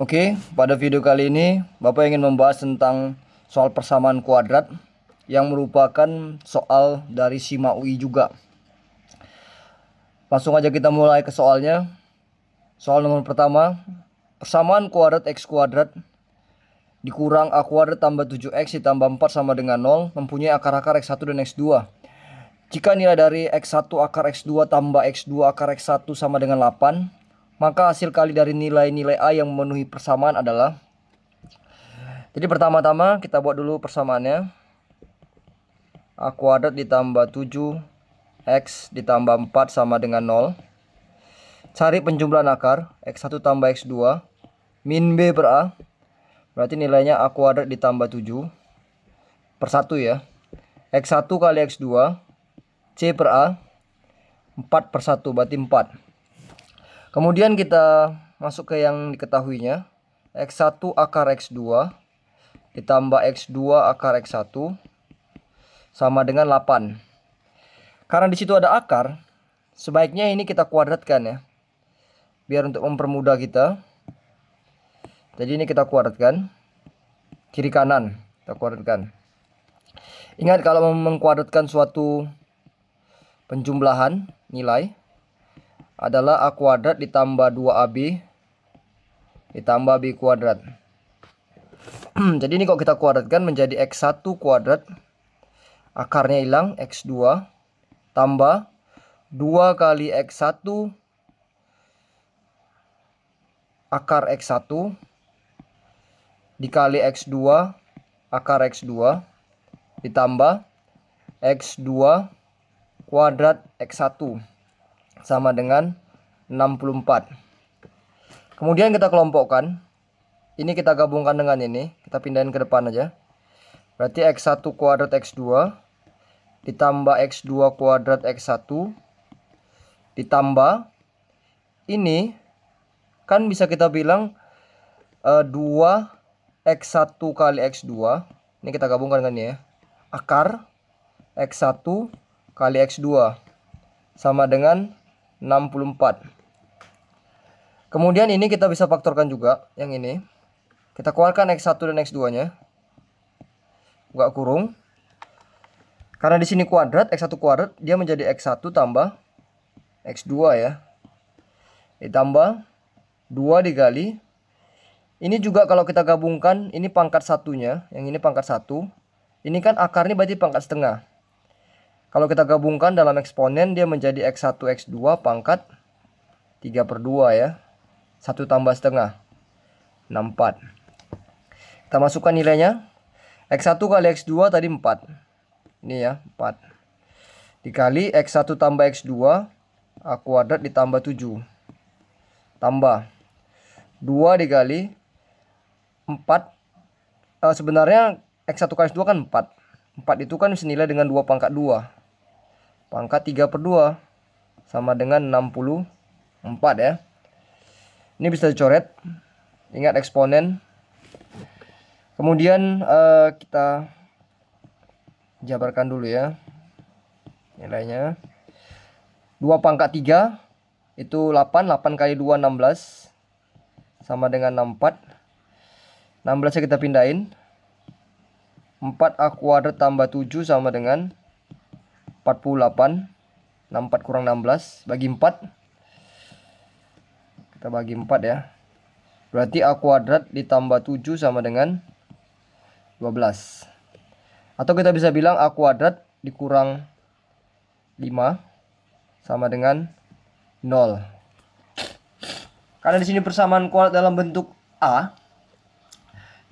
Oke, pada video kali ini Bapak ingin membahas tentang soal persamaan kuadrat yang merupakan soal dari SIMA UI juga. Langsung aja kita mulai ke soalnya. Soal nomor pertama, persamaan kuadrat x kuadrat dikurang a kuadrat tambah 7x ditambah 4 sama dengan 0 mempunyai akar-akar x1 dan x2. Jika nilai dari x1 akar x2 tambah x2 akar x1 sama dengan 8, maka hasil kali dari nilai-nilai A yang memenuhi persamaan adalah. Jadi pertama-tama kita buat dulu persamaannya. A kuadrat ditambah 7x ditambah 4 sama dengan 0. Cari penjumlahan akar x1 tambah x2 min b per A. Berarti nilainya A kuadrat ditambah 7 per 1 ya. X1 kali x2 C per A 4 per 1 berarti 4. Kemudian kita masuk ke yang diketahuinya. X1 akar X2 ditambah X2 akar X1 sama dengan 8. Karena di situ ada akar, sebaiknya ini kita kuadratkan ya. Biar untuk mempermudah kita. Jadi ini kita kuadratkan. Kiri kanan kita kuadratkan. Ingat kalau mengkuadratkan suatu penjumlahan nilai adalah A kuadrat ditambah 2AB ditambah B kuadrat. Jadi ini kalau kita kuadratkan menjadi X1 kuadrat, akarnya hilang, X2 tambah 2 kali X1 akar X1 dikali X2 akar X2 ditambah X2 kuadrat X1 sama dengan 64. Kemudian kita kelompokkan. Ini kita gabungkan dengan ini. Kita pindahin ke depan aja. Berarti X1 kuadrat X2 ditambah X2 kuadrat X1 ditambah ini kan bisa kita bilang 2x1 kali x2. Ini kita gabungkan dengan ini ya. Akar x1 kali x2 sama dengan 64. Kemudian ini kita bisa faktorkan juga. Yang ini kita keluarkan x1 dan x2 nya. Buka kurung. Karena di sini kuadrat, x1 kuadrat, dia menjadi x1 tambah x2 ya. Ditambah 2 dikali. Ini juga kalau kita gabungkan, ini pangkat satunya, yang ini pangkat 1. Ini kan akarnya berarti pangkat setengah. Kalau kita gabungkan dalam eksponen, dia menjadi x1 x2 pangkat 3 per 2 ya. 1 tambah setengah 64. Kita masukkan nilainya. X1 kali x2 tadi 4. Ini ya 4. Dikali x1 tambah x2 A kuadrat ditambah 7. Tambah 2 dikali 4. Sebenarnya x1 kali x2 kan 4. 4 itu kan senilai dengan 2 pangkat 2. Pangkat 3 per 2 sama dengan 64 ya. Ini bisa dicoret. Ingat eksponen. Kemudian kita jabarkan dulu ya nilainya. 2 pangkat 3 itu 8. 8 kali 2 16 sama dengan 64. 16 nya kita pindahin. 4A kuadrat tambah 7 sama dengan 48. 64 kurang 16 bagi 4. Kita bagi 4 ya. Berarti A kuadrat ditambah 7 sama dengan 12. Atau kita bisa bilang A kuadrat dikurang 5 sama dengan 0. Karena di sini persamaan kuadrat dalam bentuk A,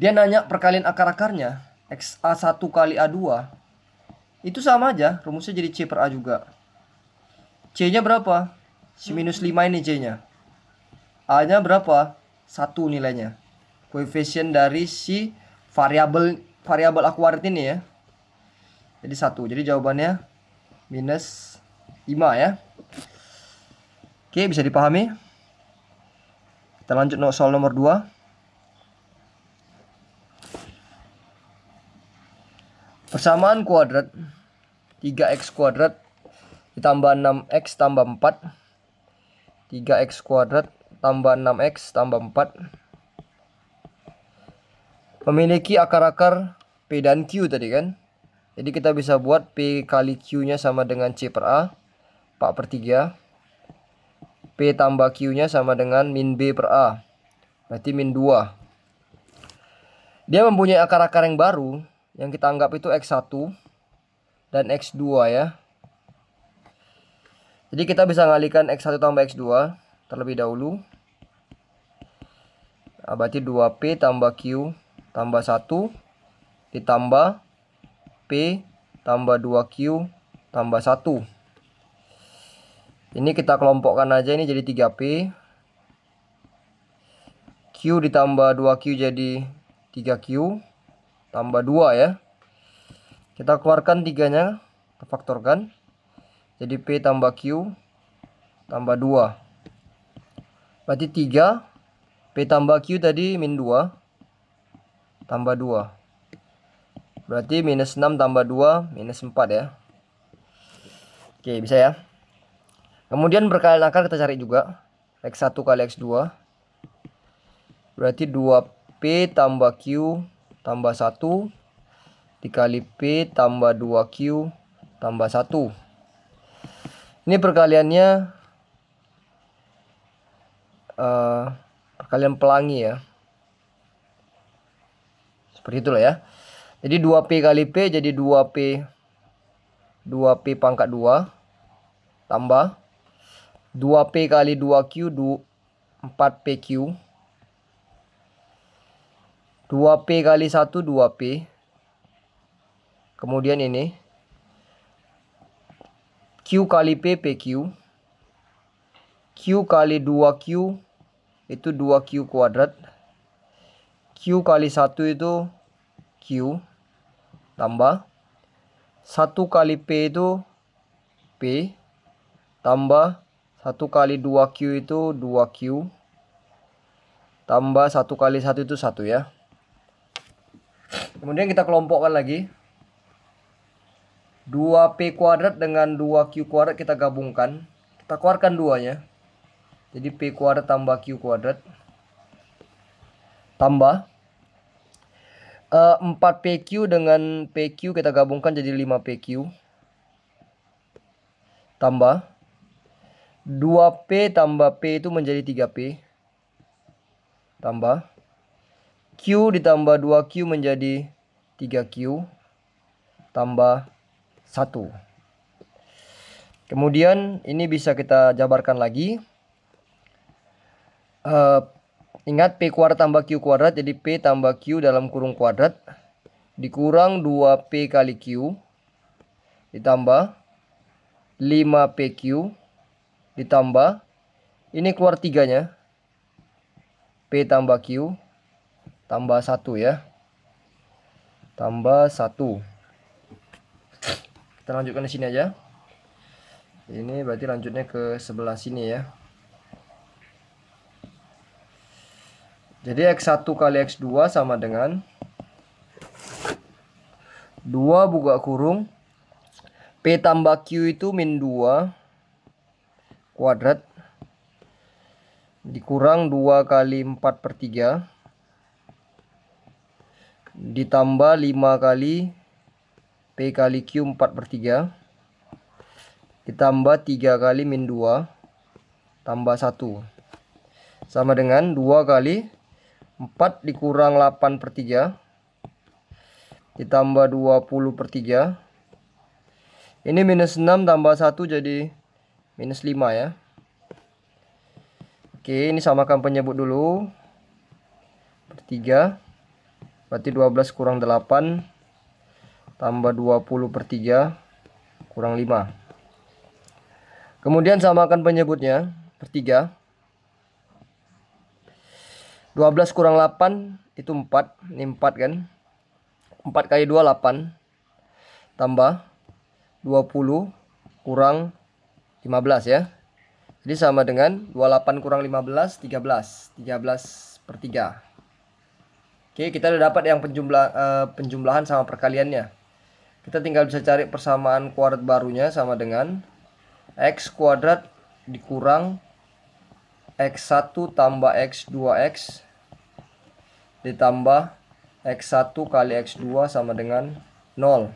dia nanya perkalian akar-akarnya. XA1 kali A2 itu sama aja, rumusnya jadi C per A juga. C nya berapa? Si minus 5 ini C nya. A nya berapa? 1 nilainya. Koefisien dari si variabel A kuadrat ini ya. Jadi 1. Jadi jawabannya minus 5 ya. Oke, bisa dipahami. Kita lanjut soal nomor 2. Persamaan kuadrat 3x kuadrat ditambah 6x tambah 4. 3x kuadrat tambah 6x tambah 4 memiliki akar-akar P dan Q tadi kan. Jadi kita bisa buat P kali Q-nya sama dengan C per A, 4/3. P tambah Q-nya sama dengan min B per A, berarti min 2. Dia mempunyai akar-akar yang baru, yang kita anggap itu X1 dan X2 ya. Jadi kita bisa ngalihkan X1 tambah X2 terlebih dahulu. Nah, berarti 2P tambah Q tambah 1 ditambah P tambah 2Q tambah 1. Ini kita kelompokkan aja, ini jadi 3P. Q ditambah 2Q jadi 3Q tambah 2 ya. Kita keluarkan 3-nya, kita faktorkan. Jadi P tambah Q tambah 2. Berarti 3 P tambah Q tadi min 2 tambah 2. Berarti minus 6 tambah 2 minus 4 ya. Oke, bisa ya. Kemudian perkalian akar kita cari juga. X1 kali X2. Berarti 2P tambah Q tambah 1 dikali P tambah 2Q tambah 1. Ini perkaliannya perkalian pelangi ya. Seperti itulah ya. Jadi 2P kali P jadi 2P pangkat 2 tambah 2P kali 2Q 4PQ. 2P kali 1 2P. Kemudian ini Q kali P PQ. Q kali 2Q itu 2Q kuadrat. Q kali 1 itu Q tambah 1 kali P itu P tambah 1 kali 2Q itu 2Q tambah 1 kali 1 itu 1 ya. Kemudian kita kelompokkan lagi. 2P kuadrat dengan 2Q kuadrat kita gabungkan. Kita keluarkan 2-nya. Jadi P kuadrat tambah Q kuadrat. Tambah 4PQ dengan PQ kita gabungkan jadi 5PQ. Tambah 2P tambah P itu menjadi 3P. Tambah Q ditambah 2Q menjadi 3Q. Tambah 1. Kemudian ini bisa kita jabarkan lagi. Ingat P kuadrat tambah Q kuadrat, jadi P tambah Q dalam kurung kuadrat dikurang 2P kali Q ditambah 5PQ ditambah ini keluar 3-nya P tambah Q tambah 1 ya. Tambah 1. Kita lanjutkan di sini aja. Ini berarti lanjutnya ke sebelah sini ya. Jadi X1 kali X2 sama dengan 2 buka kurung P tambah Q itu min 2 kuadrat dikurang 2 kali 4/3 ditambah 5 kali P kali Q 4/3 ditambah 3 kali min 2 tambah 1 sama dengan 2 kali 4 dikurang 8/3 ditambah 20/3. Ini minus 6 tambah 1 jadi minus 5 ya. Oke, ini samakan penyebut dulu. Per 3. Berarti 12 kurang 8 tambah 20/3 kurang 5. Kemudian samakan penyebutnya per 3. 12 kurang 8 itu 4. Ini 4 kan. 4 kali 2 8 tambah 20 kurang 15 ya. Jadi sama dengan 28 kurang 15 13. 13/3. Oke, kita udah dapat yang penjumlahan sama perkaliannya. Kita tinggal bisa cari persamaan kuadrat barunya sama dengan X kuadrat dikurang X1 tambah X2X ditambah X1 kali X2 sama dengan 0.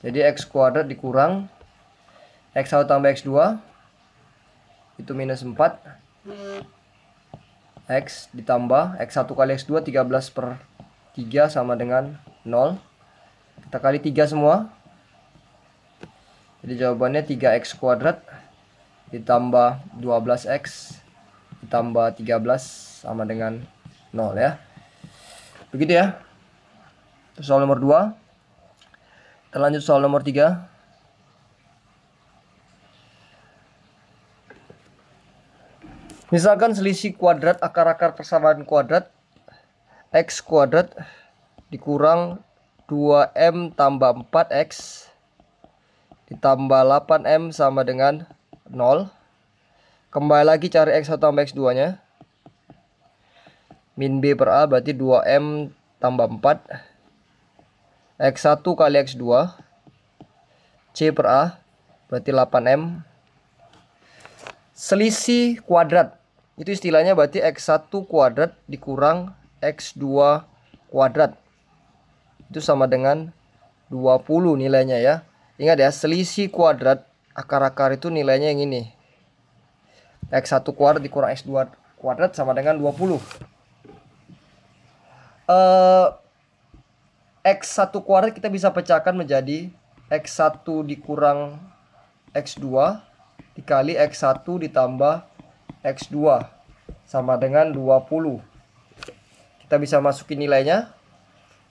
Jadi X kuadrat dikurang X1 tambah X2 itu minus 4. X ditambah X1 kali X2 13/3 sama dengan 0. Kita kali 3 semua. Jadi jawabannya 3X kuadrat ditambah 12X ditambah 13 sama dengan 0 ya. Begitu ya. Itu soal nomor 2. Kita lanjut soal nomor 3. Misalkan selisih kuadrat akar-akar persamaan kuadrat X kuadrat dikurang 2M tambah 4X ditambah 8M sama dengan 0. Kembali lagi cari X1 tambah X2 nya. Min B per A berarti 2M tambah 4 X1 kali X2 C per A berarti 8M. Selisih kuadrat itu istilahnya berarti X1 kuadrat dikurang X2 kuadrat itu sama dengan 20 nilainya ya. Ingat ya, selisih kuadrat akar-akar itu nilainya yang ini. X1 kuadrat dikurang X2 kuadrat sama dengan 20. X1 kuadrat kita bisa pecahkan menjadi X1 dikurang X2 dikali X1 ditambah X2 sama dengan 20. Kita bisa masukin nilainya.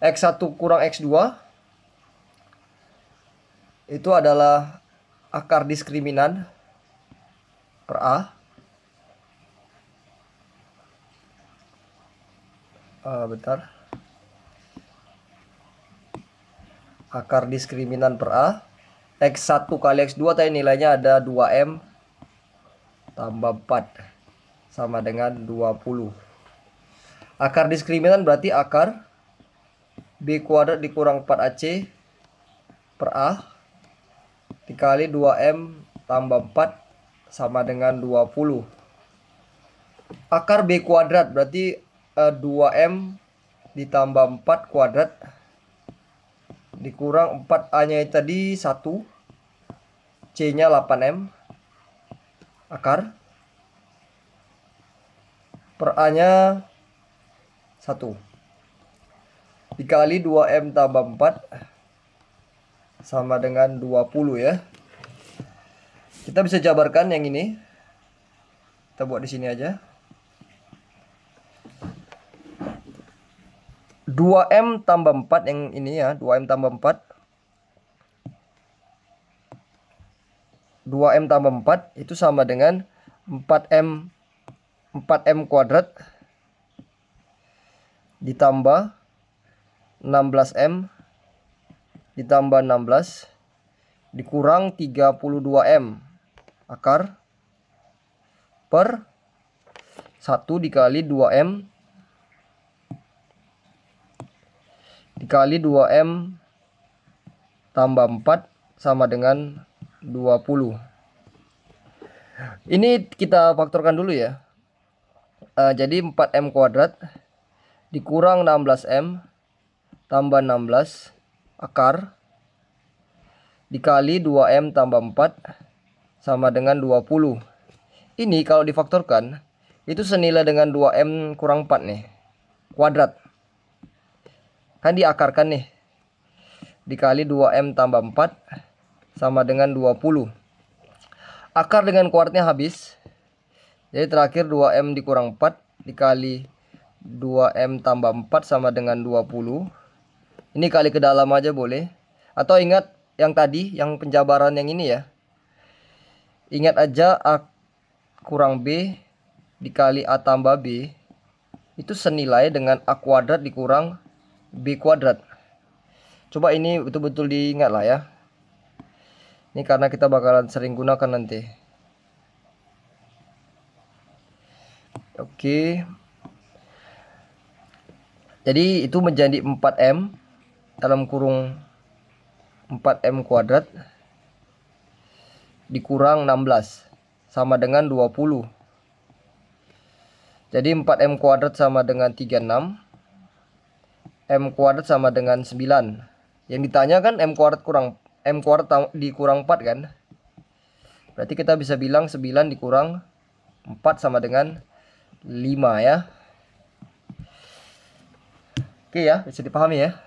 X1 kurang X2 itu adalah akar diskriminan per A. Bentar. Akar diskriminan per A. X1 kali X2 tadi nilainya ada 2M tambah 4 sama dengan 20. Akar diskriminan berarti akar B kuadrat dikurang 4AC per A dikali 2M tambah 4 sama dengan 20. Akar B kuadrat berarti 2M ditambah 4 kuadrat dikurang 4A nya tadi 1, C nya 8M akar per A nya 1 dikali 2M tambah 4 sama dengan 20 ya. Kita bisa jabarkan yang ini. Kita buat di sini aja. 2M tambah 4 yang ini ya, 2M tambah 4. 2M tambah 4 itu sama dengan 4M kuadrat ditambah 16M ditambah 16 dikurang 32M akar per 1 dikali 2M dikali 2M tambah 4 sama dengan 20. Ini kita faktorkan dulu ya. Jadi 4M kuadrat dikurang 16M tambah 16 akar dikali 2M tambah 4 sama dengan 20. Ini kalau difaktorkan itu senilai dengan 2M kurang 4 nih kuadrat. Kan diakarkan nih. Dikali 2M tambah 4 sama dengan 20. Akar dengan kuadratnya habis. Jadi terakhir 2M dikurang 4 dikali 2M tambah 4 sama dengan 20. Ini kali ke dalam aja boleh. Atau ingat yang tadi, yang penjabaran yang ini ya. Ingat aja A kurang B dikali A tambah B itu senilai dengan A kuadrat dikurang B kuadrat. Coba ini betul-betul diingat lah ya. Ini karena kita bakalan sering gunakan nanti. Oke. Jadi itu menjadi 4M dalam kurung 4M kuadrat dikurang 16 sama dengan 20. Jadi 4M kuadrat sama dengan 36 M kuadrat sama dengan 9. Yang ditanya kan M kuadrat dikurang 4 kan. Berarti kita bisa bilang 9 dikurang 4 sama dengan 5 ya. Oke ya, bisa dipahami ya.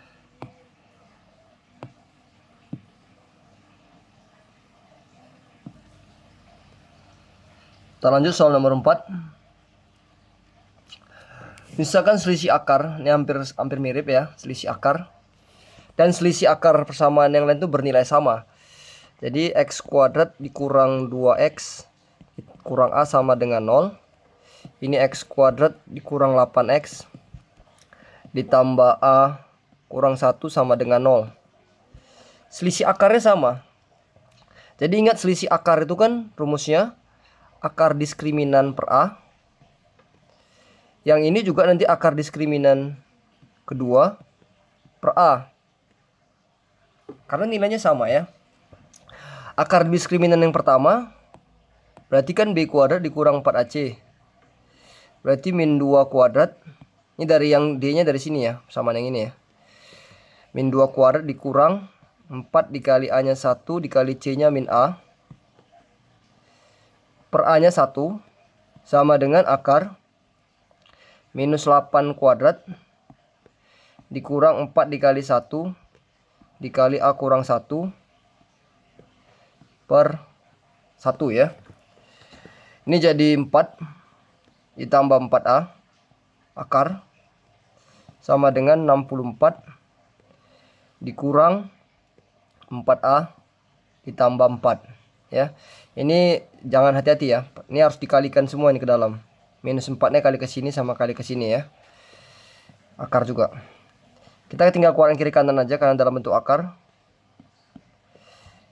Kita lanjut soal nomor 4. Misalkan selisih akar, ini hampir mirip ya, selisih akar. Dan selisih akar persamaan yang lain itu bernilai sama. Jadi x kuadrat dikurang 2x kurang a sama dengan 0. Ini x kuadrat dikurang 8x ditambah a kurang 1 sama dengan 0. Selisih akarnya sama. Jadi ingat selisih akar itu kan rumusnya akar diskriminan per a. Yang ini juga nanti akar diskriminan kedua per a. Karena nilainya sama ya. Akar diskriminan yang pertama berarti kan b kuadrat dikurang 4ac. Berarti min 2 kuadrat. Ini dari yang d-nya dari sini ya, sama yang ini ya. Min 2 kuadrat dikurang 4 dikali a-nya 1 dikali c-nya min a. Per a-nya 1 sama dengan akar minus 8 kuadrat dikurang 4 dikali 1 dikali a kurang 1 per 1 ya. Ini jadi 4 ditambah 4a akar sama dengan 64 dikurang 4a ditambah 4 ya. Ini jangan hati-hati ya. Ini harus dikalikan semua ini ke dalam. Minus 4-nya kali ke sini sama kali ke sini ya. Akar juga. Kita tinggal keluarin kiri kanan aja karena dalam bentuk akar.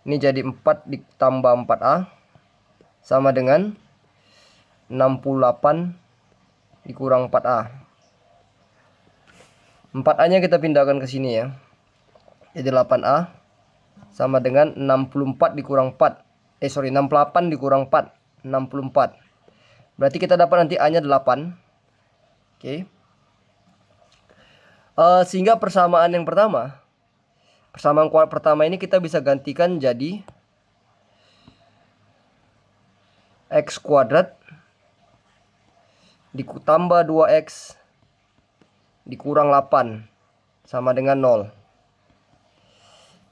Ini jadi 4 ditambah 4a sama dengan 68 dikurang 4a. 4a-nya kita pindahkan ke sini ya. Jadi 8a sama dengan 64 dikurang 4. 68 dikurang 4. 64. Berarti kita dapat nanti a-nya 8. Oke. Sehingga persamaan yang pertama, persamaan kuadrat pertama ini kita bisa gantikan jadi x kuadrat ditambah 2x dikurang 8 sama dengan 0.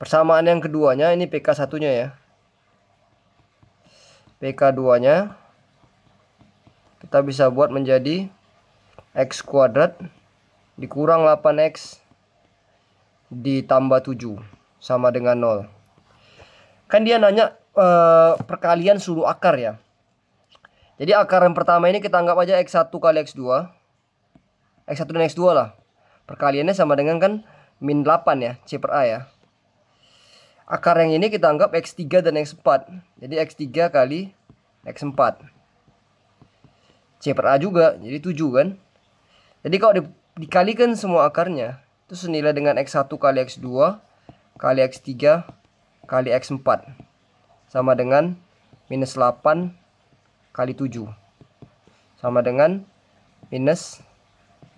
Persamaan yang keduanya ini PK satunya ya. PK 2-nya kita bisa buat menjadi x kuadrat dikurang 8x ditambah 7 sama dengan 0. Kan dia nanya perkalian seluruh akar ya. Jadi akar yang pertama ini kita anggap aja x1 kali x2. X1 dan x2 lah. Perkaliannya sama dengan kan min 8 ya, c per a ya. Akar yang ini kita anggap x3 dan x4. Jadi x3 kali x4. C per A juga, jadi 7 kan. Jadi kalau dikalikan semua akarnya, itu senilai dengan X1 kali X2 kali X3 kali X4. Sama dengan minus 8 kali 7. Sama dengan minus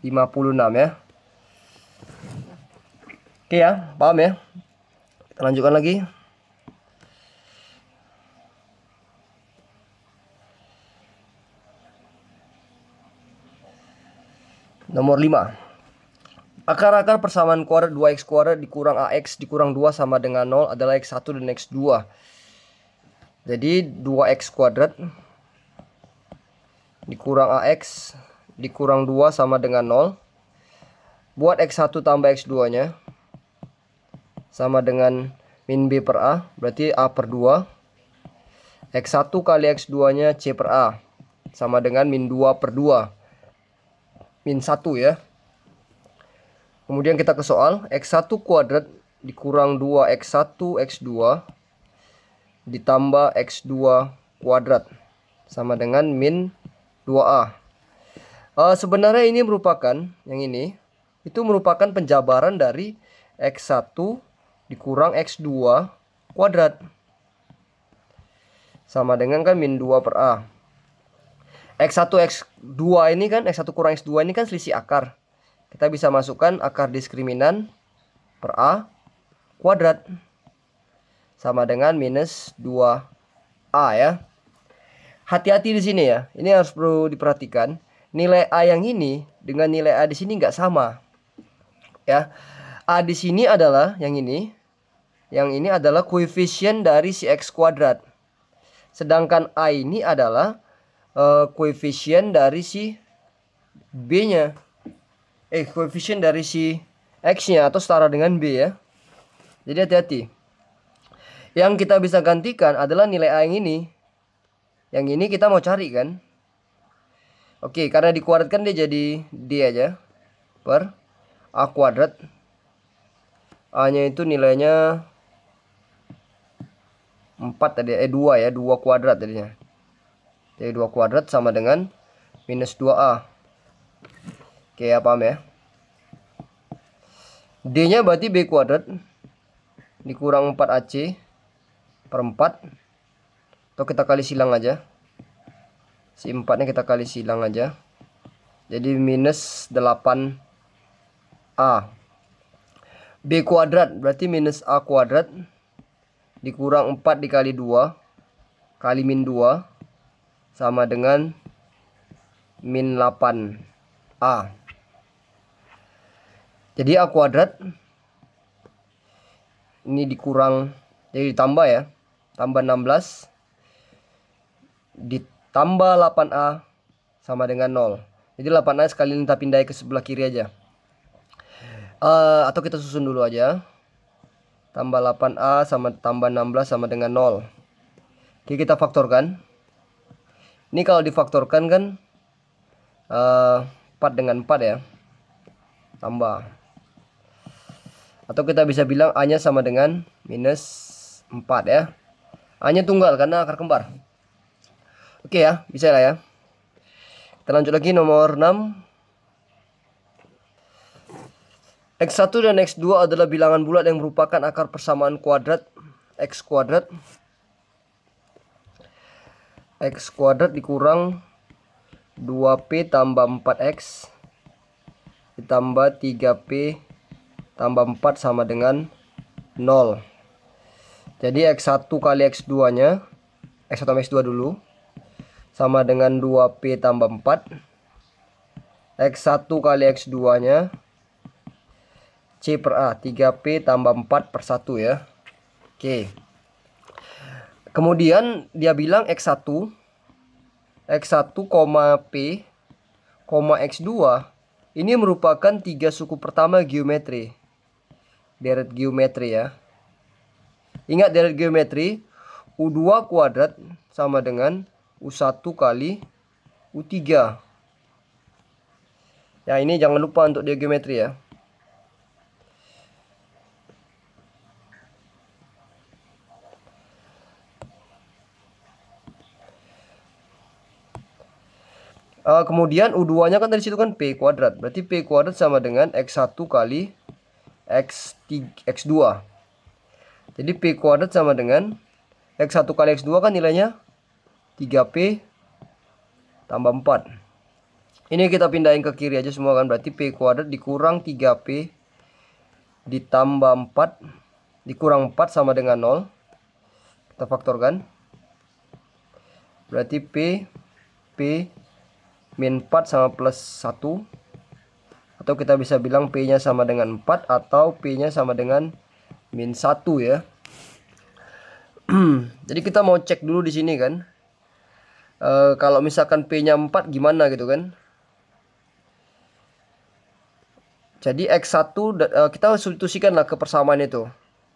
56 ya. Oke ya, paham ya. Kita lanjutkan lagi. Nomor 5. Akar-akar persamaan kuadrat 2x kuadrat dikurang ax dikurang 2 sama dengan 0 adalah x1 dan x2. Jadi 2x kuadrat dikurang ax dikurang 2 sama dengan 0. Buat x1 tambah x2 nya sama dengan min b per a, berarti a per 2. X1 kali x2 nya c per a sama dengan min 2 per 2. Min 1 ya. Kemudian kita ke soal. X1 kuadrat dikurang 2x1 x2 ditambah x2 kuadrat sama dengan min 2a. Sebenarnya ini merupakan, yang ini itu merupakan penjabaran dari x1 dikurang x2 kuadrat sama dengan kan min 2 per a. X1 X2 ini kan, X1 kurang X2 ini kan selisih akar. kita bisa masukkan akar diskriminan per A kuadrat sama dengan minus 2A ya. Hati-hati di sini ya. Ini harus perlu diperhatikan. Nilai A yang ini dengan nilai A di sini nggak sama. Ya. A di sini adalah yang ini. Yang ini adalah koefisien dari si X kuadrat. Sedangkan A ini adalah koefisien dari si B-nya. Koefisien dari si X-nya atau setara dengan B ya. Jadi hati-hati. Yang kita bisa gantikan adalah nilai A yang ini. Yang ini kita mau cari kan. Oke, karena dikuadratkan dia jadi D aja. Per A kuadrat. A-nya itu nilainya 4 tadi. 2 ya. 2 kuadrat tadinya. Jadi 2 kuadrat sama dengan minus 2A. Oke ya, paham ya. D-nya berarti B kuadrat. Dikurang 4AC per 4. Atau kita kali silang aja. Si 4-nya kita kali silang aja. Jadi minus 8A. B kuadrat berarti minus A kuadrat. Dikurang 4 dikali 2. Kali min 2. Sama dengan min 8A. Jadi A kuadrat. Ini dikurang. Jadi ditambah ya. Tambah 16. Ditambah 8A sama dengan 0. Jadi 8A sekalian kita pindahin ke sebelah kiri aja. Atau kita susun dulu aja. Tambah 8A sama tambah 16 sama dengan 0. Oke, kita faktorkan. Ini kalau difaktorkan kan 4 dengan 4 ya. Tambah. Atau kita bisa bilang A-nya sama dengan minus 4 ya. A-nya tunggal karena akar kembar. Oke ya, bisa lah ya. Kita lanjut lagi nomor 6. X1 dan X2 adalah bilangan bulat yang merupakan akar persamaan kuadrat X kuadrat. X kuadrat dikurang 2P tambah 4X ditambah 3P tambah 4 sama dengan 0. Jadi X1 kali X2 nya X1 sama X2 dulu sama dengan 2P tambah 4. X1 kali X2 nya C per A 3P tambah 4 per 1 ya. Oke. Kemudian dia bilang X1 P, X2 ini merupakan 3 suku pertama geometri. Deret geometri ya. Ingat deret geometri U2 kuadrat sama dengan U1 kali U3. Ya, ini jangan lupa untuk dia geometri ya. Kemudian U2 nya kan dari situ kan P kuadrat. Berarti P kuadrat sama dengan X1 kali X2. Jadi P kuadrat sama dengan X1 kali X2 kan nilainya 3P tambah 4. Ini kita pindahin ke kiri aja semua kan. Berarti P kuadrat dikurang 3P ditambah 4 dikurang 4 sama dengan 0. Kita faktorkan. Berarti P min 4 sama plus 1. Atau kita bisa bilang P nya sama dengan 4 atau P nya sama dengan min 1 ya. Jadi kita mau cek dulu di sini kan. Kalau misalkan P nya 4 gimana gitu kan. Jadi X1 kita substitusikan lah ke persamaan itu.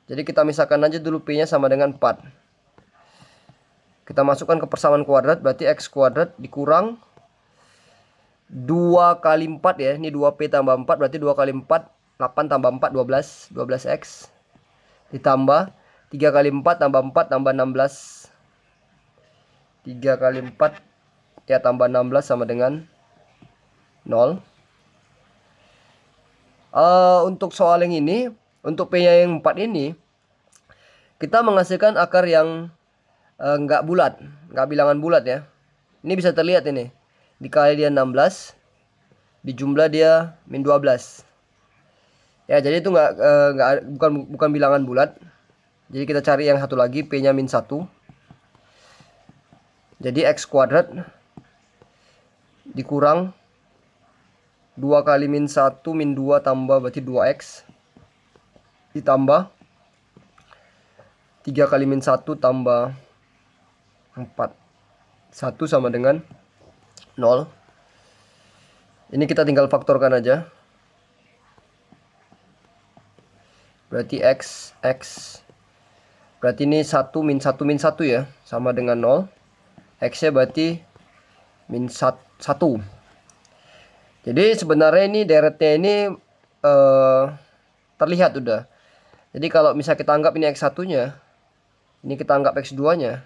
Jadi kita misalkan aja dulu P nya sama dengan 4. Kita masukkan ke persamaan kuadrat. Berarti X kuadrat dikurang 2 kali 4 ya. Ini 2P tambah 4. Berarti 2 kali 4 8 tambah 4 12. 12X ditambah 3 kali 4 tambah 4 tambah 16. 3 kali 4 ya tambah 16 sama dengan 0. Untuk soal yang ini, untuk P nya yang 4 ini kita menghasilkan akar yang nggak bulat, nggak bilangan bulat ya. Ini bisa terlihat ini. Dikali dia 16 dijumlah dia min 12. Ya, jadi itu bukan bilangan bulat. Jadi kita cari yang satu lagi, P-nya min 1. Jadi X kuadrat dikurang 2 kali min 1 min 2 tambah berarti 2X. Ditambah 3 kali min 1 tambah 4. 1 sama dengan 0. Ini kita tinggal faktorkan aja. Berarti X. Berarti ini 1 min 1 min 1 ya. Sama dengan 0. X-nya berarti min 1. Jadi sebenarnya ini deretnya ini terlihat udah. Jadi kalau misalnya kita anggap ini X1-nya. Ini kita anggap X2-nya.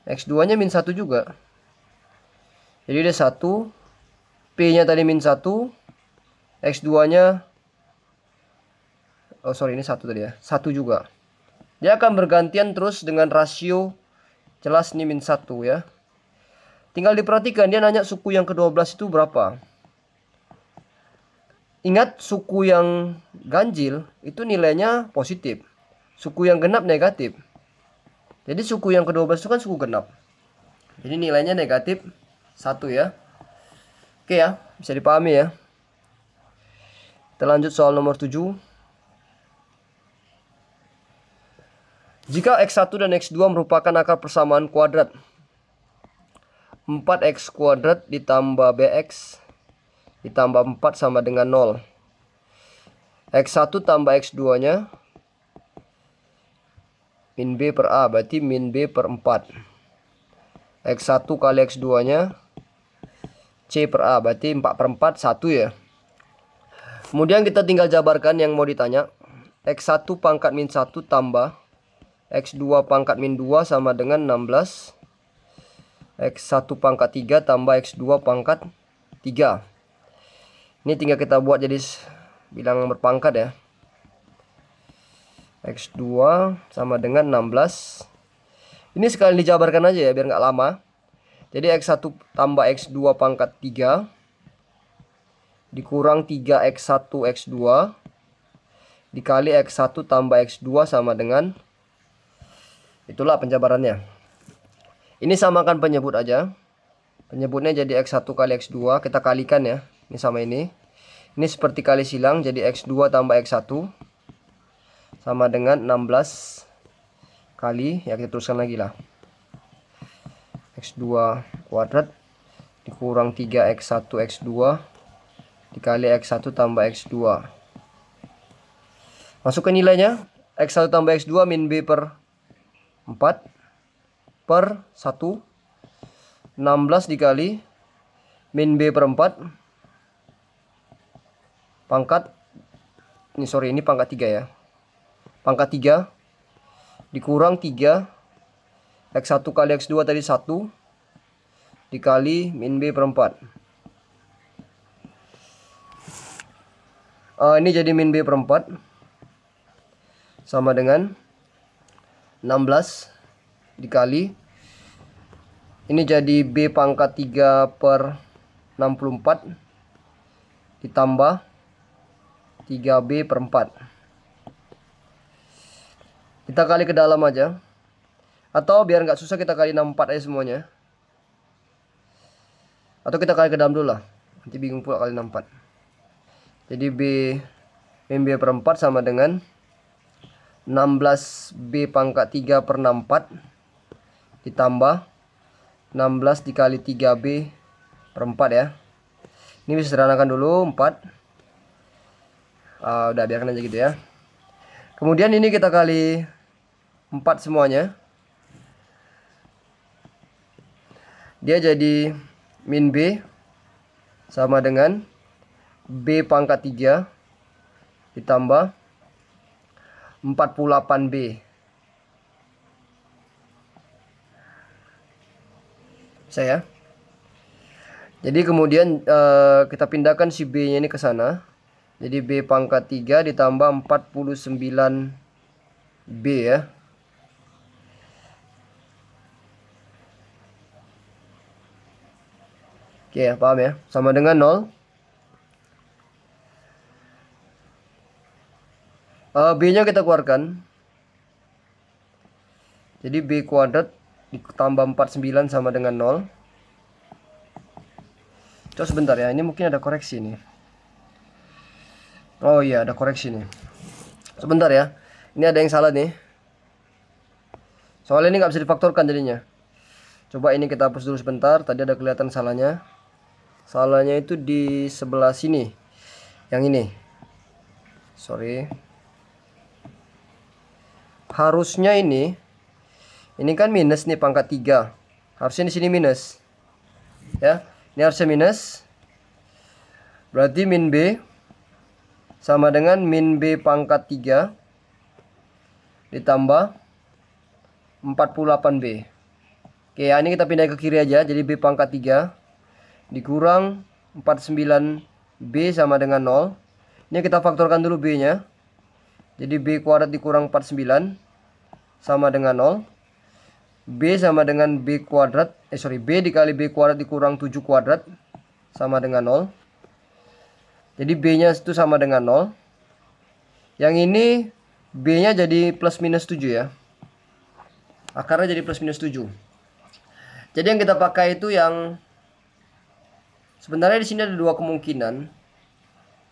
X2-nya min 1 juga. Jadi ada 1. P-nya tadi min 1. X2-nya ini 1 tadi ya. 1 juga. Dia akan bergantian terus dengan rasio jelas ini min 1 ya. Tinggal diperhatikan dia nanya suku yang ke-12 itu berapa. Ingat suku yang ganjil itu nilainya positif. Suku yang genap negatif. Jadi suku yang ke-12 itu kan suku genap. Jadi nilainya negatif 1 ya. Oke ya, bisa dipahami ya. Kita lanjut soal nomor 7. Jika X1 dan X2 merupakan akar persamaan kuadrat, 4X kuadrat ditambah BX ditambah 4 sama dengan 0. X1 tambah X2-nya min B per A, berarti min B per 4. X1 kali X2-nya C per A, berarti 4 per 4, 1 ya. Kemudian kita tinggal jabarkan yang mau ditanya. X1 pangkat min 1 tambah X2 pangkat min 2 sama dengan 16. X1 pangkat 3 tambah X2 pangkat 3. Ini tinggal kita buat jadi bilangan berpangkat ya. X2 sama dengan 16. Ini sekali dijabarkan aja ya biar nggak lama. Jadi X1 tambah X2 pangkat 3 dikurang 3X1 X2 dikali X1 tambah X2 sama dengan, itulah penjabarannya. Ini samakan penyebut aja. Penyebutnya jadi X1 kali X2. Kita kalikan ya. Ini sama ini. Ini seperti kali silang. Jadi X2 tambah X1 sama dengan 16 kali. Ya kita teruskan lagi lah. X2 kuadrat dikurang 3X1 X2 dikali X1 tambah X2. Masukkan nilainya. X1 tambah X2 min B per 4 per 1. 16 dikali min B per 4 pangkat, ini pangkat 3 ya. Pangkat 3 dikurang 3 X1 kali X2 tadi 1 dikali min B per 4. Ini jadi min B per 4 sama dengan 16 dikali, ini jadi B pangkat 3 per 64 ditambah 3B per 4. Kita kali ke dalam aja. Atau biar nggak susah kita kali 64 aja semuanya. Atau kita kali ke dalam dulu lah. Nanti bingung pula kali 64. Jadi min B per 4 sama dengan 16B pangkat 3 per 64 ditambah 16 dikali 3B per 4 ya. Ini bisa sederhanakan dulu 4. Udah biarkan aja gitu ya. Kemudian ini kita kali 4 semuanya. Dia jadi min B sama dengan B pangkat 3 ditambah 48B. Bisa ya. Jadi kemudian kita pindahkan si B-nya ini ke sana. Jadi B pangkat 3 ditambah 49B ya. Oke ya, paham ya. Sama dengan 0. B-nya kita keluarkan. Jadi B kuadrat ditambah 49 sama dengan 0. Coba sebentar ya, ini mungkin ada koreksi nih. Oh iya, ada koreksi nih. Sebentar ya, ini ada yang salah nih. Soalnya ini nggak bisa difaktorkan jadinya. Coba ini kita hapus dulu sebentar. Tadi ada kelihatan salahnya. Salahnya itu di sebelah sini. Yang ini. Sorry. Harusnya ini kan minus nih pangkat 3. Harusnya di sini minus. Ya, ini harusnya minus. Berarti min B sama dengan min B pangkat 3 ditambah 48B. Oke, ya ini kita pindah ke kiri aja. Jadi B pangkat 3 dikurang 49B sama dengan 0. Ini kita faktorkan dulu B-nya. Jadi B kuadrat dikurang 49 sama dengan 0. B sama dengan B kuadrat. B dikali B kuadrat dikurang 7 kuadrat sama dengan 0. Jadi B-nya itu sama dengan 0. Yang ini B-nya jadi plus minus 7 ya. Akarnya jadi plus minus 7. Jadi yang kita pakai itu yang sebenarnya di sini ada dua kemungkinan.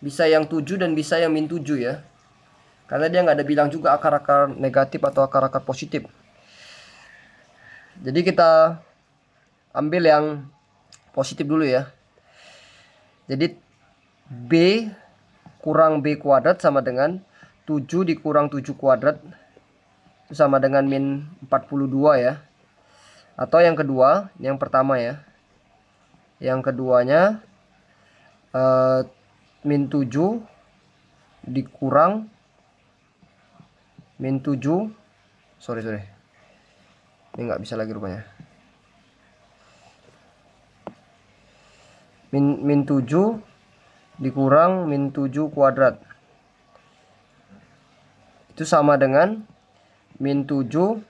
Bisa yang 7 dan bisa yang min 7 ya. Karena dia nggak ada bilang juga akar-akar negatif atau akar-akar positif. Jadi kita ambil yang positif dulu ya. Jadi B kurang B kuadrat sama dengan 7 dikurang 7 kuadrat. Itu sama dengan min 42 ya. Atau yang kedua, ini yang pertama ya. Yang keduanya min 7 dikurang min 7. Sorry. Ini nggak bisa lagi rupanya. Min 7 dikurang min 7 kuadrat. Itu sama dengan min 7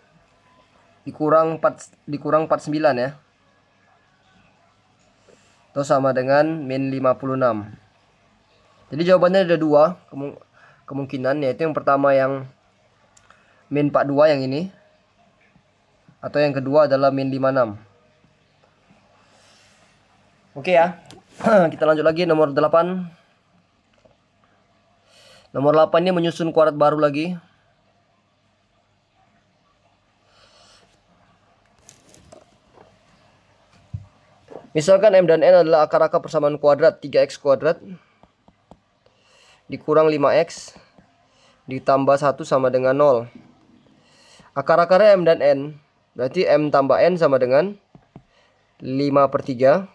dikurang 49 ya. Itu sama dengan min 56. Jadi jawabannya ada dua kemungkinan, yaitu yang pertama yang min 42 yang ini, atau yang kedua adalah min 56. Oke ya. Kita lanjut lagi nomor 8. Nomor 8 ini menyusun kuadrat baru lagi. Misalkan M dan N adalah akar-akar persamaan kuadrat 3x kuadrat dikurang 5x ditambah 1 sama dengan 0. Akar-akarnya M dan N. Berarti M tambah N sama dengan 5/3.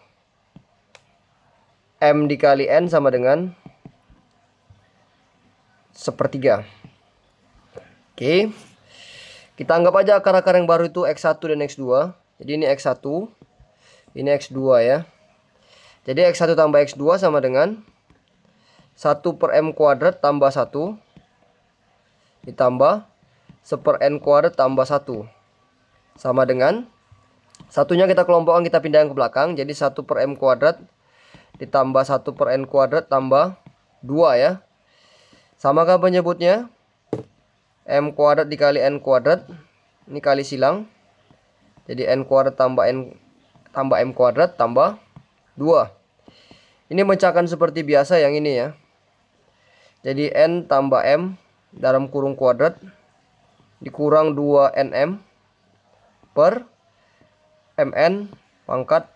M dikali N sama dengan 1/3. Oke. Kita anggap aja akar-akar yang baru itu X1 dan X2. Jadi ini X1, ini X2 ya. Jadi X1 tambah X2 sama dengan 1/M kuadrat tambah 1 ditambah 1/N kuadrat tambah 1 sama dengan, satunya kita kelompokkan, kita pindahkan ke belakang. Jadi 1/M kuadrat ditambah 1/N kuadrat tambah 2 ya. Samakah penyebutnya? M kuadrat dikali N kuadrat. Ini kali silang. Jadi N kuadrat tambah M kuadrat tambah 2. Ini mecahkan seperti biasa yang ini ya. Jadi N tambah M dalam kurung kuadrat dikurang 2NM per MN pangkat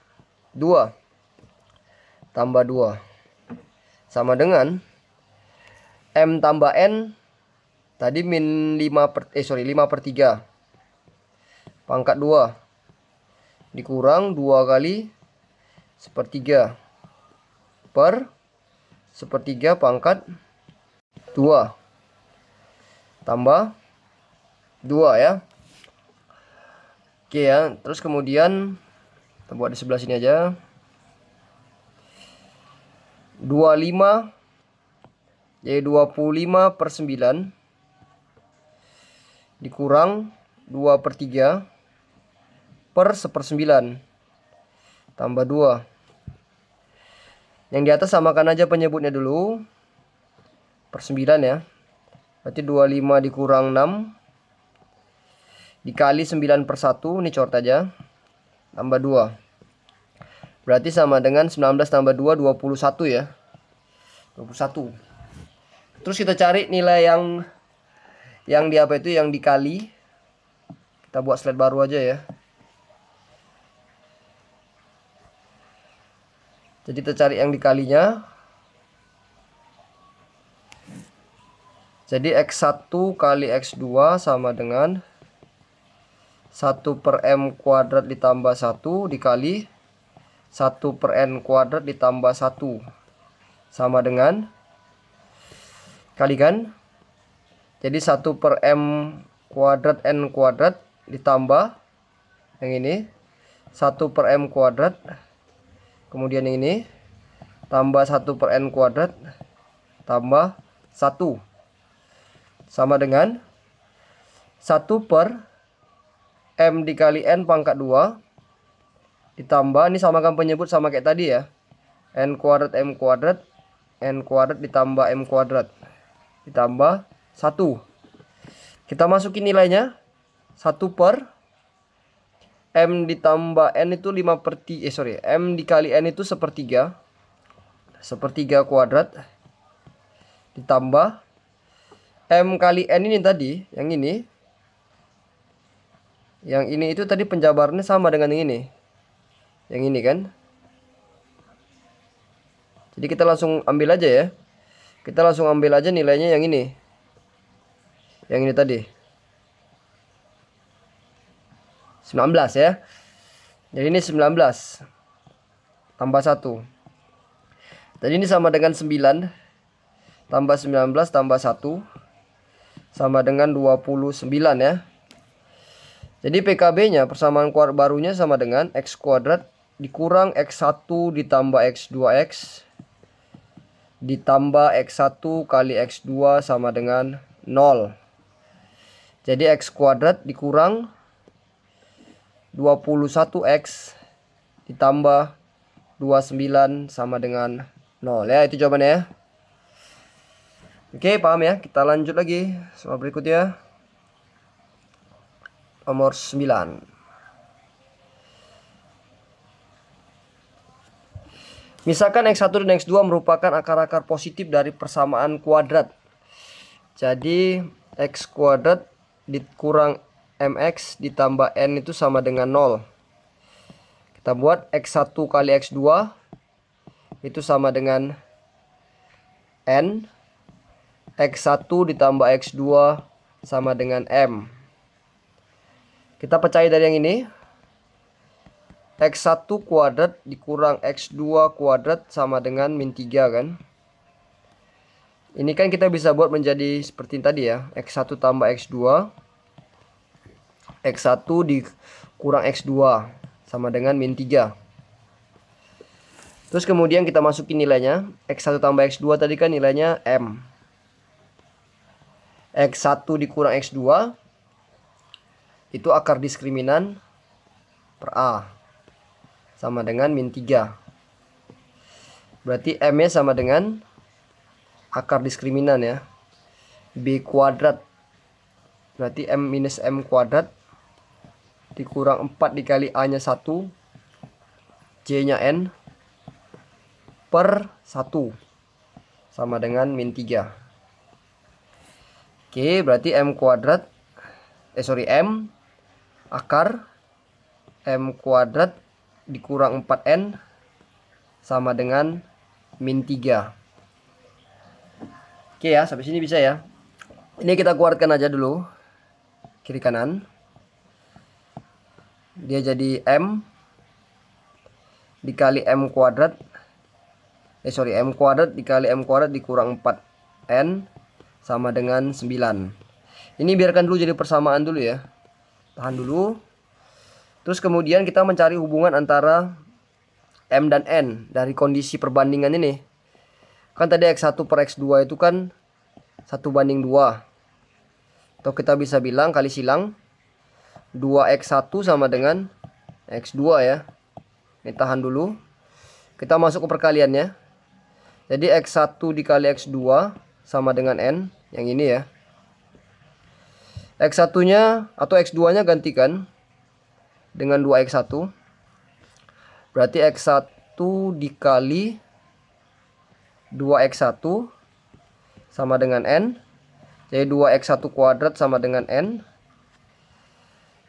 2 tambah 2 sama dengan M tambah N tadi min 5/3 pangkat 2 dikurang 2 kali 1/3 per 1/3 pangkat 2 tambah 2 ya. Oke ya, terus kemudian kita buat di sebelah sini aja. 25 jadi 25/9 dikurang 2/3 per 1/9 tambah 2. Yang di atas samakan aja penyebutnya dulu per 9 ya. Berarti 25 dikurang 6 dikali 9/1, ini coret aja, tambah 2. Berarti sama dengan 19 tambah 2, 21 ya. 21. Terus kita cari nilai yang di apa itu, yang dikali. Kita buat slide baru aja ya. Jadi kita cari yang dikalinya. Jadi X1 kali X2 sama dengan 1/m² ditambah 1 dikali 1/n² ditambah 1 sama dengan, kalikan. Jadi 1/m² n² ditambah yang ini 1/m², kemudian yang ini tambah 1/n² tambah 1 sama dengan 1/m dikali n pangkat 2 ditambah, ini samakan penyebut sama kayak tadi ya, n² m², n² ditambah m² ditambah 1. Kita masukin nilainya. 1/m ditambah n itu 5/3, m dikali n itu 1/3 kuadrat ditambah m kali n ini tadi, yang ini itu tadi penjabarannya sama dengan yang ini kan. Jadi kita langsung ambil aja ya. Kita langsung ambil aja nilainya yang ini. Yang ini tadi 19 ya. Jadi ini 19 tambah 1. Tadi ini sama dengan 9 tambah 19 tambah 1 sama dengan 29 ya. Jadi PKB-nya, persamaan kuadrat barunya, sama dengan X² dikurang X1 ditambah X2X ditambah X1 kali X2 sama dengan 0. Jadi X² dikurang 21X ditambah 29 sama dengan 0 ya. Itu jawabannya ya. Oke, paham ya? Kita lanjut lagi soal berikutnya. Nomor 9. Misalkan X1 dan X2 merupakan akar-akar positif dari persamaan kuadrat. Jadi X² dikurang MX ditambah N itu sama dengan 0. Kita buat X1 kali X2 itu sama dengan N. X1 ditambah X2 sama dengan M. Kita percaya dari yang ini. X1 kuadrat dikurang X2 kuadrat sama dengan min 3 kan. Ini kan kita bisa buat menjadi seperti tadi ya. X1 tambah X2. X1 dikurang X2 sama dengan min 3. Terus kemudian kita masukin nilainya. X1 tambah X2 tadi kan nilainya M. X1 dikurang X2 itu akar diskriminan per A sama dengan min 3. Berarti M nya sama dengan akar diskriminan ya, B kuadrat. Berarti M minus M kuadrat dikurang 4 dikali A nya 1, J nya N per 1 sama dengan min 3. Oke, berarti M kuadrat M akar M kuadrat dikurang 4N sama dengan min 3. Oke ya, sampai sini bisa ya. Ini kita keluarkan aja dulu kiri kanan. Dia jadi M dikali M kuadrat. M kuadrat dikali M kuadrat dikurang 4N sama dengan 9. Ini biarkan dulu jadi persamaan dulu ya. Tahan dulu. Terus kemudian kita mencari hubungan antara M dan N dari kondisi perbandingan ini. Kan tadi X1 per X2 itu kan 1/2. Atau kita bisa bilang kali silang 2X1 sama dengan X2 ya. Ini tahan dulu. Kita masuk ke perkaliannya. Jadi X1 dikali X2 sama dengan N. Yang ini ya. X1-nya atau X2-nya gantikan dengan 2X1. Berarti X1 dikali 2X1 sama dengan N. Jadi 2X1 kuadrat sama dengan N.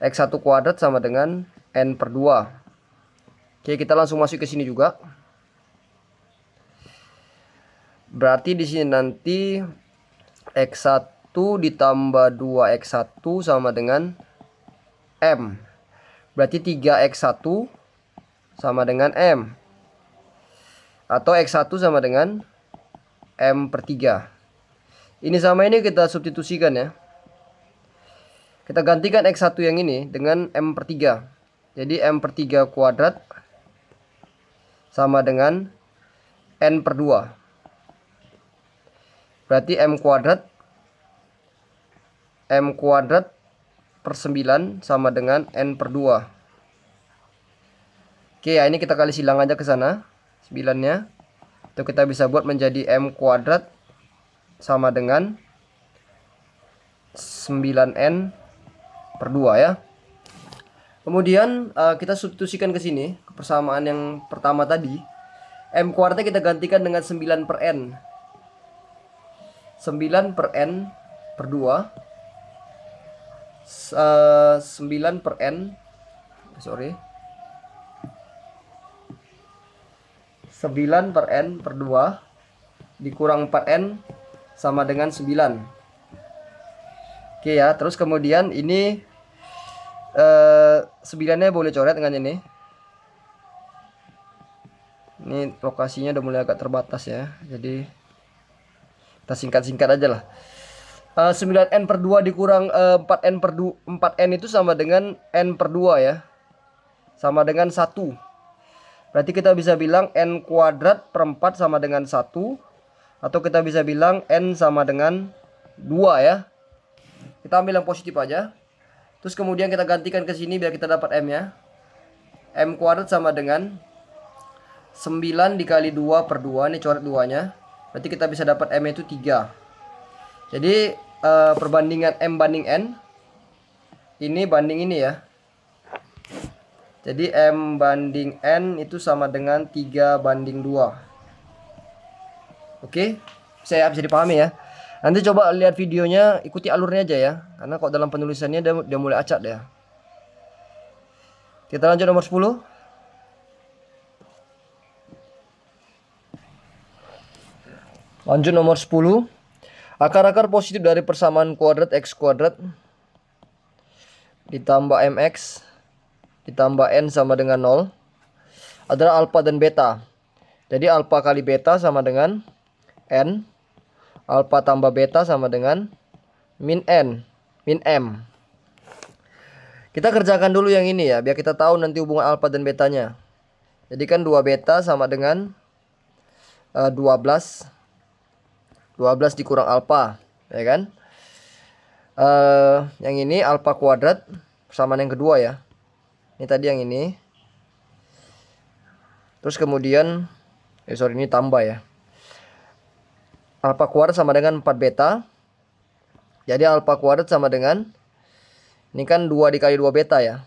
X1 kuadrat sama dengan N per 2. Oke, kita langsung masuk ke sini juga. Berarti di sini nanti X1 ditambah 2X1 sama dengan M. Berarti 3X1 sama dengan M. Atau X1 sama dengan M per 3. Ini sama ini kita substitusikan ya. Kita gantikan X1 yang ini dengan M per 3. Jadi M per 3 kuadrat sama dengan N per 2. Berarti M kuadrat per 9 sama dengan N per 2. Oke ya, ini kita kali silang aja ke sana 9-nya. Itu kita bisa buat menjadi M kuadrat sama dengan 9N per 2 ya. Kemudian kita substitusikan ke sini, ke persamaan yang pertama tadi. M kuadratnya kita gantikan dengan 9 per N. 9 per N per 2. 9 per N 9 per N per 2 dikurang 4N sama dengan 9. Oke ya, terus kemudian ini 9-nya boleh coret dengan ini. Ini lokasinya udah mulai agak terbatas ya, jadi kita singkat-singkat aja lah. 9N per 2 dikurang 4N per 2, 4N itu sama dengan N per 2 ya. Sama dengan 1. Berarti kita bisa bilang N kuadrat per 4 sama dengan 1. Atau kita bisa bilang N sama dengan 2 ya. Kita ambil yang positif aja. Terus kemudian kita gantikan ke sini biar kita dapat M ya. M kuadrat sama dengan 9 dikali 2 per 2. Ini coret 2-nya. Berarti kita bisa dapat M itu 3. Jadi perbandingan M banding N ini banding ini ya. Jadi M banding N itu sama dengan 3 banding 2. Oke, saya bisa dipahami ya. Nanti coba lihat videonya, ikuti alurnya aja ya. Karena kok dalam penulisannya dia mulai acak deh. Kita lanjut nomor 10. Lanjut nomor 10. Akar-akar positif dari persamaan kuadrat X kuadrat ditambah MX ditambah N sama dengan 0 adalah alfa dan beta. Jadi alfa kali beta sama dengan N. Alfa tambah beta sama dengan min N, min M. Kita kerjakan dulu yang ini ya, biar kita tahu nanti hubungan alfa dan betanya. Jadi kan 2 beta sama dengan 12 dikurang alfa, ya kan? Yang ini alfa kuadrat persamaan yang kedua ya. Ini tadi yang ini. Terus kemudian ini tambah ya. Alfa kuadrat sama dengan 4 beta. Jadi alfa kuadrat sama dengan, ini kan 2 dikali 2 beta ya.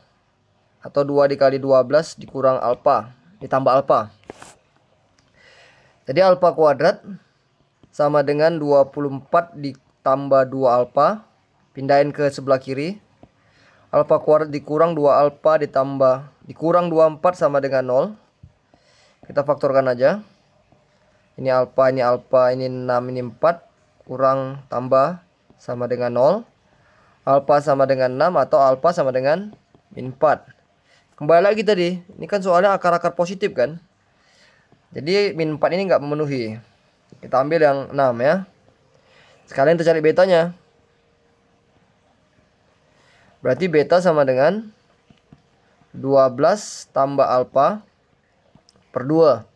Atau 2 dikali 12 dikurang alfa ditambah alfa. Jadi alfa kuadrat sama dengan 24 ditambah 2 alfa. Pindahin ke sebelah kiri. Alfa kuadrat dikurang 2 alfa dikurang 24 sama dengan 0. Kita faktorkan aja. Ini alfa, ini 6, ini 4. Kurang tambah sama dengan 0. Alfa sama dengan 6 atau alfa sama dengan min 4. Kembali lagi tadi. Ini kan soalnya akar-akar positif kan. Jadi min 4 ini nggak memenuhi. Kita ambil yang 6 ya. Sekalian kita cari betanya. Berarti beta sama dengan 12 tambah alfa per 2.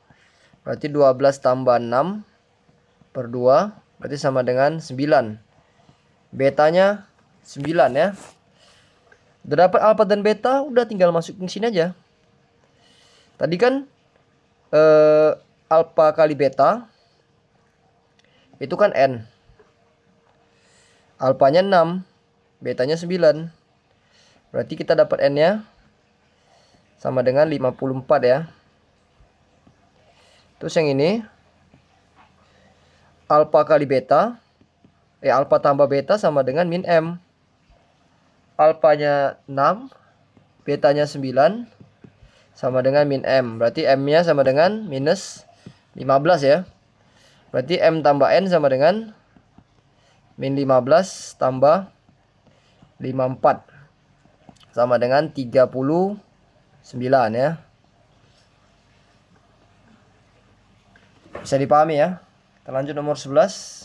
Berarti 12 tambah 6 per 2. Berarti sama dengan 9. Betanya 9 ya. Udah dapat alfa dan beta, udah tinggal masukin sini aja. Tadi kan alfa kali beta itu kan N. Alfanya 6. betanya 9. Berarti kita dapat N-nya sama dengan 54 ya. Terus yang ini alfa kali beta, alfa tambah beta sama dengan min M. Alfanya 6, betanya 9, sama dengan min M. Berarti M-nya sama dengan minus 15 ya. Berarti M tambah N sama dengan min 15 tambah 54. Sama dengan 39 ya. Bisa dipahami ya. Kita lanjut nomor 11.